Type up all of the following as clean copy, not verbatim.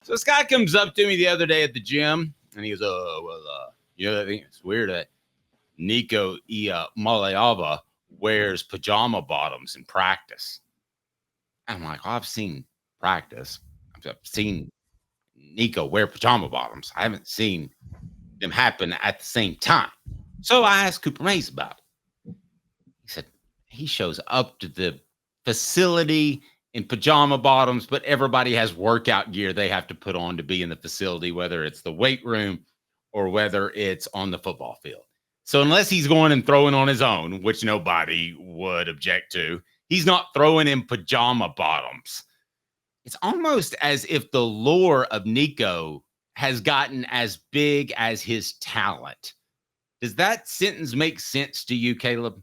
So this guy comes up to me the other day at the gym, and he goes, I think it's weird that Nico Iamaleava wears pajama bottoms in practice. I'm like, I've seen practice. I've seen Nico wear pajama bottoms. I haven't seen them happen at the same time. So I asked Cooper Mays about it. He said he shows up to the facility in pajama bottoms, but everybody has workout gear they have to put on to be in the facility, whether it's the weight room or whether it's on the football field. So unless he's going and throwing on his own, which nobody would object to, he's not throwing in pajama bottoms. It's almost as if the lore of Nico has gotten as big as his talent. Does that sentence make sense to you, Caleb?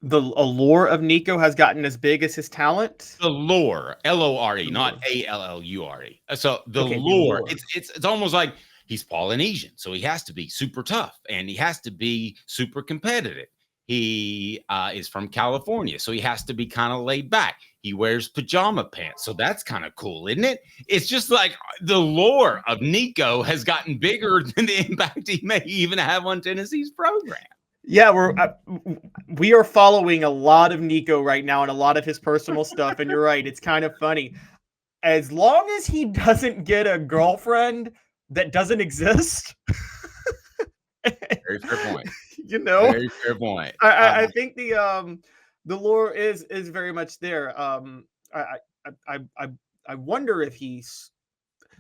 The allure of Nico has gotten as big as his talent? The lore, L-O-R-E, not A-L-L-U-R-E. So the lore, it's almost like he's Polynesian, so he has to be super tough, and he has to be super competitive. He is from California, so he has to be kind of laid back. He wears pajama pants, so that's kind of cool, isn't it? It's just like the lore of Nico has gotten bigger than the impact he may even have on Tennessee's program. Yeah, we are following a lot of Nico right now and a lot of his personal stuff, and you're right, it's kind of funny. As long as he doesn't get a girlfriend that doesn't exist. Very fair point. Very fair point. I think the lore is very much there. I wonder if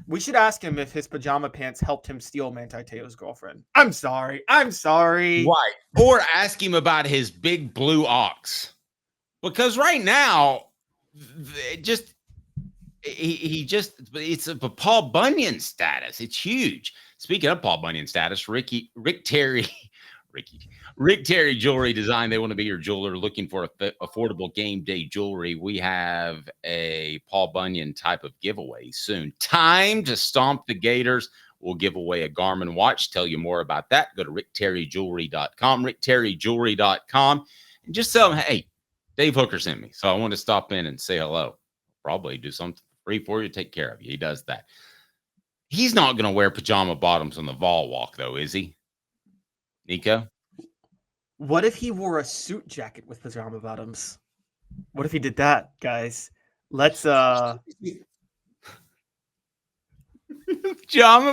we should ask him if his pajama pants helped him steal Manti Te'o's girlfriend. I'm sorry. Right. Or ask him about his big blue ox. Because right now, it's a Paul Bunyan status. It's huge. Speaking of Paul Bunyan status, Rick Terry Jewelry Design. They want to be your jeweler looking for affordable game day jewelry. We have a Paul Bunyan type of giveaway soon. Time to stomp the Gators. We'll give away a Garmin watch. Tell you more about that. Go to rickterryjewelry.com, rickterryjewelry.com, and just tell them, hey, Dave Hooker sent me, so I want to stop in and say hello. Probably do something free for you, take care of you. He does that. He's not going to wear pajama bottoms on the Vol walk, though, is he? Nico? What if he wore a suit jacket with pajama bottoms? What if he did that, guys? Let's pajama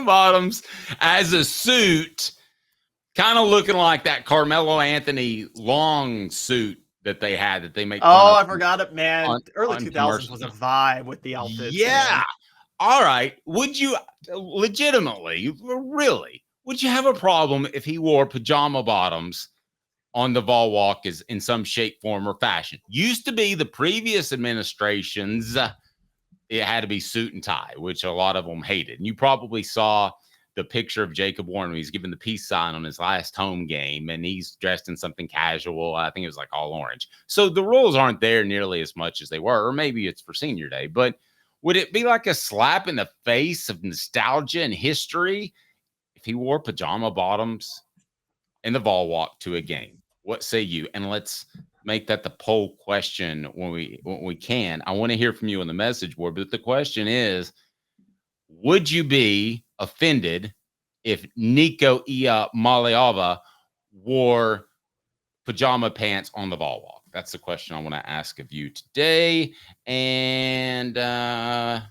bottoms as a suit, kind of looking like that Carmelo Anthony long suit that they had that they make. I forgot it, man. Early 2000s was a vibe with the outfits. Yeah. Man. All right. Would you legitimately, really, would you have a problem if he wore pajama bottoms on the Vol walk is in some shape, form, or fashion? Used to be the previous administrations, it had to be suit and tie, which a lot of them hated. And you probably saw the picture of Jacob Warren when he's giving the peace sign on his last home game, and he's dressed in something casual. I think it was like all orange. So the rules aren't there nearly as much as they were, or maybe it's for senior day. But would it be like a slap in the face of nostalgia and history if he wore pajama bottoms in the Vol walk to a game? What say you? And let's make that the poll question when we can. I want to hear from you on the message board, but the question is, would you be offended if Nico Iamaleava wore pajama pants on the Vol walk? That's the question I want to ask of you today. And the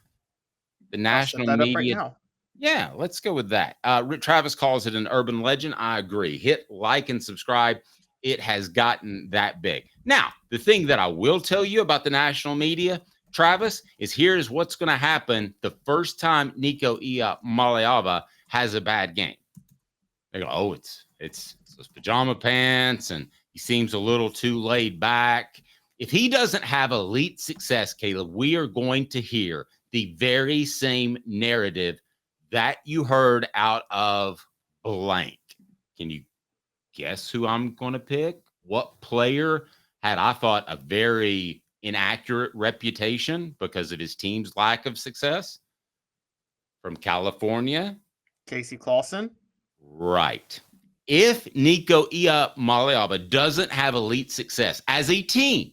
national media. Right, yeah, let's go with that. Travis calls it an urban legend. I agree. Hit like and subscribe. It has gotten that big. Now, the thing that I will tell you about the national media, Travis, is here's what's going to happen the first time Nico Iamaleava has a bad game. They go, oh, it's those pajama pants, and he seems a little too laid back. If he doesn't have elite success, Caleb, we are going to hear the very same narrative that you heard out of blank. Can you guess who I'm going to pick? What player had, I thought, a very inaccurate reputation because of his team's lack of success? From California? Casey Clawson? Right. If Nico Iamaleava doesn't have elite success as a team,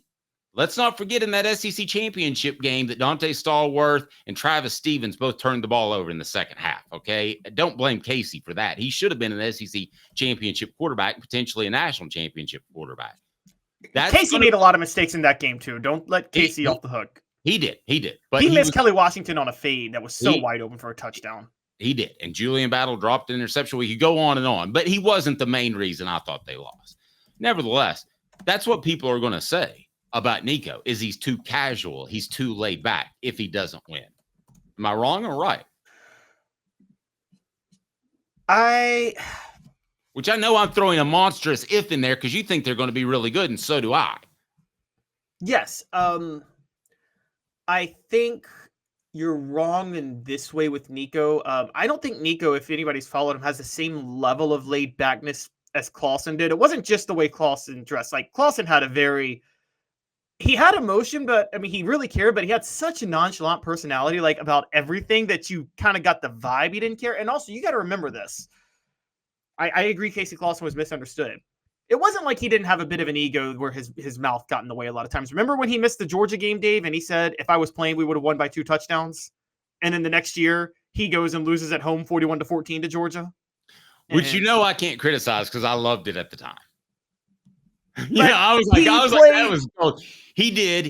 Let's not forget in that SEC championship game that Dante Stallworth and Travis Stevens both turned the ball over in the second half, okay? Don't blame Casey for that. He should have been an SEC championship quarterback, potentially a national championship quarterback. Casey made a lot of mistakes in that game, too. Don't let Casey off the hook. He did. But he missed Kelly Washington on a fade that was so wide open for a touchdown. He did. And Julian Battle dropped an interception. We could go on and on, but he wasn't the main reason I thought they lost. Nevertheless, that's what people are going to say about Nico, is he's too casual. He's too laid back if he doesn't win. Am I wrong or right? Which I know I'm throwing a monstrous if in there because you think they're going to be really good, and so do I. Yes. I think you're wrong in this way with Nico. I don't think Nico, if anybody's followed him, has the same level of laid backness as Clawson did. It wasn't just the way Clawson dressed. Like, Clawson had he had emotion, but I mean, he really cared, but he had such a nonchalant personality, like, about everything, that you kind of got the vibe he didn't care. And also, you got to remember this. I agree Casey Clawson was misunderstood. It wasn't like he didn't have a bit of an ego where his mouth got in the way a lot of times. Remember when he missed the Georgia game, Dave, and he said, if I was playing, we would have won by 2 touchdowns? And then the next year, he goes and loses at home 41-14 to Georgia. Which I can't criticize because I loved it at the time. I was like, that was cool. He did.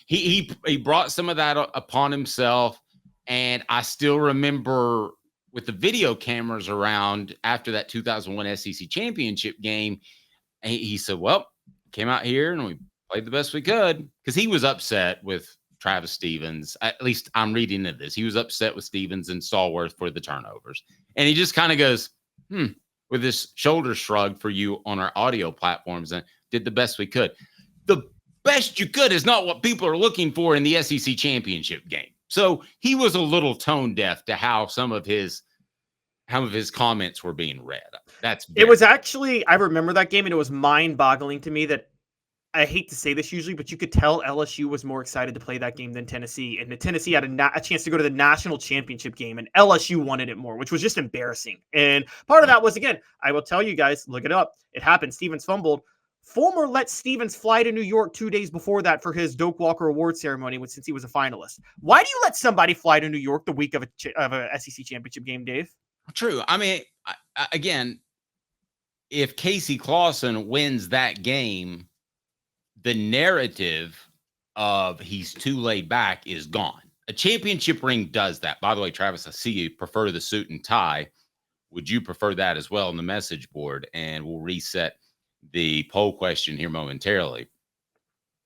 He brought some of that upon himself. And I still remember with the video cameras around after that 2001 SEC championship game, he said, well, came out here and we played the best we could, because he was upset with Travis Stevens. At least I'm reading into this. He was upset with Stevens and Stallworth for the turnovers. And he just kind of goes, with this shoulder shrug for you on our audio platforms, and did the best we could. The best you could is not what people are looking for in the SEC championship game. So he was a little tone deaf to how some of his comments were being read. It was actually, I remember that game, and it was mind-boggling to me that, I hate to say this usually, but you could tell LSU was more excited to play that game than Tennessee. And the Tennessee had a chance to go to the national championship game, and LSU wanted it more, which was just embarrassing. And part of that was, again, I will tell you guys, look it up. It happened. Stevens fumbled. Fulmer let Stevens fly to New York 2 days before that for his Doak Walker Award ceremony, since he was a finalist. Why do you let somebody fly to New York the week of a SEC championship game, Dave? True. I mean, again, if Casey Clawson wins that game, the narrative of he's too laid back is gone. A championship ring does that. By the way, Travis, I see you prefer the suit and tie. Would you prefer that as well on the message board? And we'll reset the poll question here momentarily.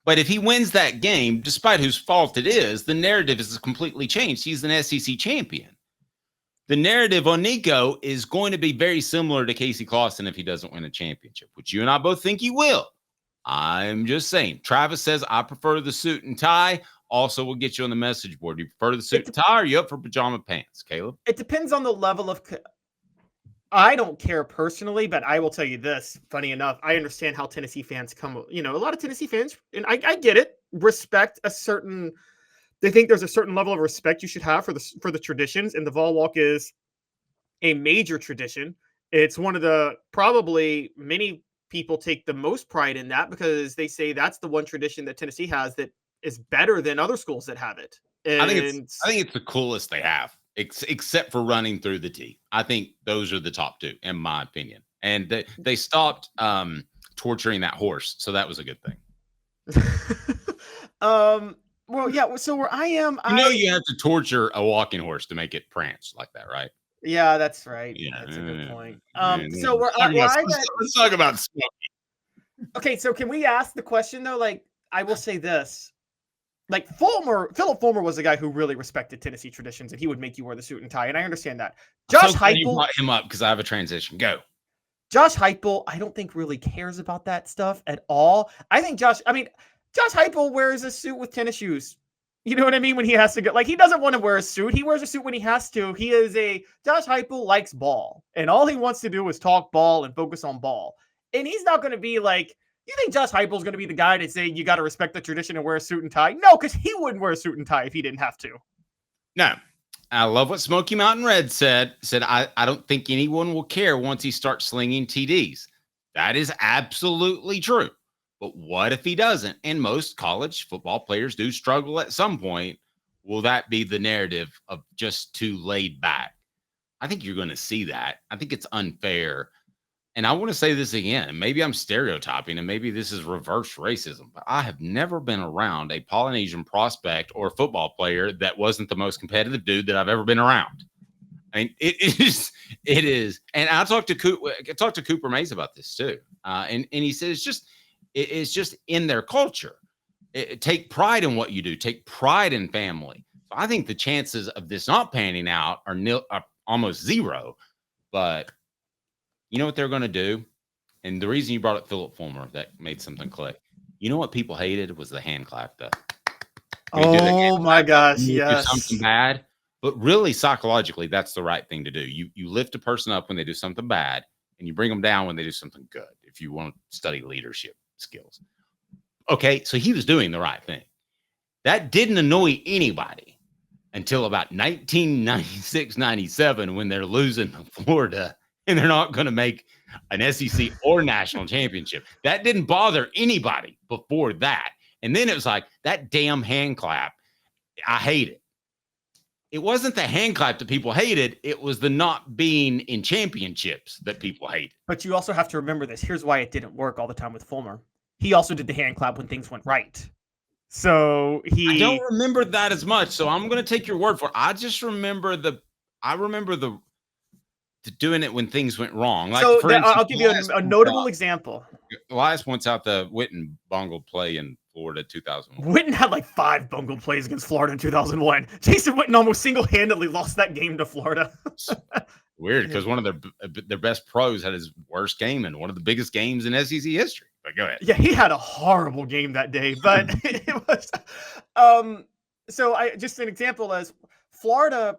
But if he wins that game, despite whose fault it is, the narrative is completely changed. He's an SEC champion. The narrative on Nico is going to be very similar to Casey Clawson if he doesn't win a championship, which you and I both think he will. I'm just saying. Travis says, I prefer the suit and tie. Also, we'll get you on the message board. Do you prefer the suit and tie, or are you up for pajama pants, Caleb? It depends on the level of... I don't care personally, but I will tell you this. Funny enough, I understand how Tennessee fans come... a lot of Tennessee fans, and I get it, respect a certain... They think there's a certain level of respect you should have for the traditions, and the Vol Walk is a major tradition. It's one of the... Probably many people take the most pride in that because they say that's the one tradition that Tennessee has that is better than other schools that have it. And I think it's the coolest they have, except for running through the T. I think those are the top two, in my opinion. And they stopped torturing that horse, so that was a good thing. Well, yeah. So where I am, you have to torture a walking horse to make it prance like that, right? Yeah, that's right. Yeah, that's a good point. So let's talk about Smokey. Okay, so can we ask the question though? Like, I will say this: like Philip Fulmer was a guy who really respected Tennessee traditions, and he would make you wear the suit and tie, and I understand that. Josh Heupel, you brought him up because I have a transition. Go. Josh Heupel, I don't think really cares about that stuff at all. I think Josh Heupel wears a suit with tennis shoes. You know what I mean? When he has to go, like, he doesn't want to wear a suit. He wears a suit when he has to. Josh Heupel likes ball, and all he wants to do is talk ball and focus on ball. And he's not going to be like, you think Josh Heupel is going to be the guy to say, you got to respect the tradition and wear a suit and tie? No, because he wouldn't wear a suit and tie if he didn't have to. No. I love what Smoky Mountain Red said, I don't think anyone will care once he starts slinging TDs. That is absolutely true. But what if he doesn't? And most college football players do struggle at some point. Will that be the narrative of just too laid back? I think you're going to see that. I think it's unfair. And I want to say this again, and maybe I'm stereotyping, and maybe this is reverse racism, but I have never been around a Polynesian prospect or football player that wasn't the most competitive dude that I've ever been around. I mean, it is. And I talked to Cooper Mays about this too. And he said, it's just in their culture. Take pride in what you do. Take pride in family. So I think the chances of this not panning out are almost zero. But you know what they're going to do? And the reason you brought up Philip Fulmer, that made something click. You know what people hated was the hand clap. Oh my gosh, yes. Do something bad. But really, psychologically, that's the right thing to do. You lift a person up when they do something bad, and you bring them down when they do something good, if you want to study leadership skills. Okay, so he was doing the right thing. That didn't annoy anybody until about 1996, 97, when they're losing to Florida, and they're not going to make an SEC or national championship. That didn't bother anybody before that. And then it was like, that damn hand clap, I hate it. It wasn't the hand clap that people hated. It was the not being in championships that people hated. But you also have to remember this. Here's why it didn't work all the time with Fulmer. He also did the hand clap when things went right. So I don't remember that as much. So I'm going to take your word for it. I just remember doing it when things went wrong. Like, so for instance, I'll give you a notable example. Elias points out the Witten bungled play in Florida 2001. Witten had like 5 bungled plays against Florida in 2001. Jason Witten almost single-handedly lost that game to Florida. Weird, because one of their best pros had his worst game in one of the biggest games in SEC history. But go ahead. Yeah, he had a horrible game that day, but it was. So I just an example is Florida,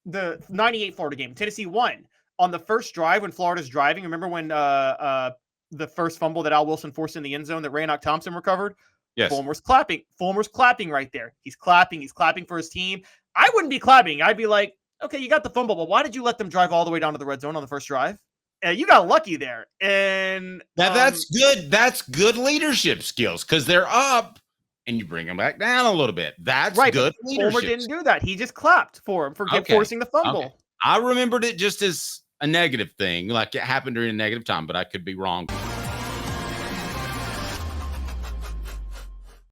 the 98 Florida game, Tennessee won on the first drive when Florida's driving. Remember when the first fumble that Al Wilson forced in the end zone that Raynoch Thompson recovered? Yes. Fulmer's clapping right there. He's clapping for his team. I wouldn't be clapping. I'd be like, okay, you got the fumble, but why did you let them drive all the way down to the red zone on the first drive? You got lucky there. And that's good. That's good leadership skills, because they're up and you bring them back down a little bit. That's right, good leadership. Fulmer didn't do that. He just clapped for him for forcing the fumble. Okay. I remembered it just as a negative thing, like it happened during a negative time, but I could be wrong.